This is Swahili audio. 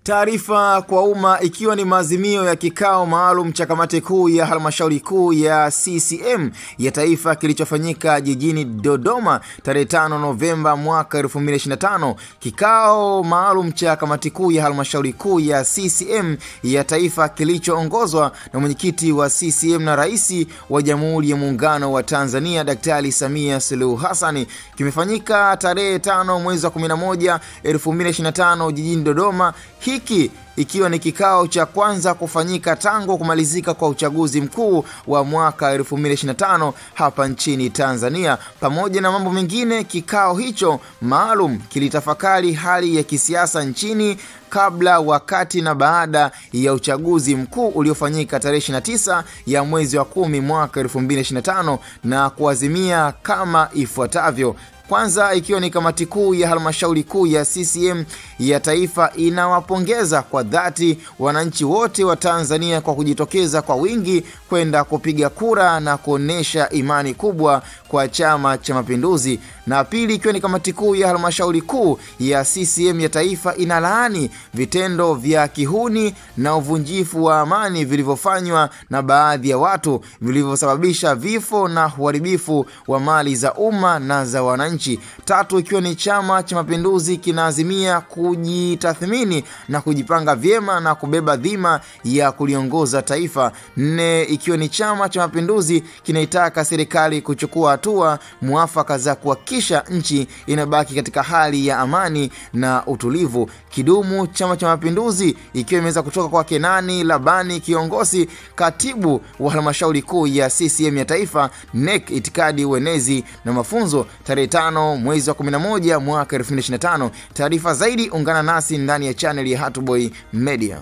Taarifa kwa umma ikiwa ni maazimio ya kikao maalum cha kamati kuu ya halmashauri kuu ya CCM ya taifa kilichofanyika jijini Dodoma tarehe 5 Novemba mwaka 2025. Kikao maalum cha kamati kuu ya halmashauri kuu ya CCM ya taifa kilichoongozwa na mwenyekiti wa CCM na rais wa Jamhuri ya Muungano wa Tanzania Daktari Samia Suluhu Hassan kimefanyika tarehe 5 mwezi wa 11 2025 jijini Dodoma. Hiki ikiwa ni kikao cha kwanza kufanyika tangu kumalizika kwa uchaguzi mkuu wa mwaka 2025 hapa nchini Tanzania. Pamoja na mambo mengine, kikao hicho maalum kilitafakari hali ya kisiasa nchini kabla, wakati na baada ya uchaguzi mkuu uliofanyika tarehe 29 ya mwezi wa 10 mwaka 2025 na kuazimia kama ifuatavyo. Kwanza, ikiwa ni kamati kuu ya halmashauri kuu ya CCM ya taifa inawapongeza kwa dhati wananchi wote wa Tanzania kwa kujitokeza kwa wingi kwenda kupiga kura na kuonesha imani kubwa kwa Chama cha Mapinduzi. Na pili, ikiwa ni kamati kuu ya halmashauri kuu ya CCM ya taifa inalaani vitendo vya kihuni na uvunjifu wa amani vilivyofanywa na baadhi ya watu vilivyosababisha vifo na uharibifu wa mali za umma na za wananchi. Tatu, ikiwa ni Chama cha Mapinduzi kinaazimia kujitathmini na kujipanga vyema na kubeba dhima ya kuliongoza taifa. Nne, ikiwa ni Chama cha Mapinduzi kinaitaka serikali kuchukua hatua muafaka za kuhakikisha nchi inabaki katika hali ya amani na utulivu. Kidumu Chama cha Mapinduzi, ikiwa imeweza kutoka kwa Kenani Labani, kiongozi katibu wa halmashauri kuu ya CCM ya taifa NEC itikadi, uenezi na mafunzo, tarehe 5 mwezi wa 11 mwaka 2025. Taarifa zaidi ungana nasi ndani ya channel ya Hatuboy Media.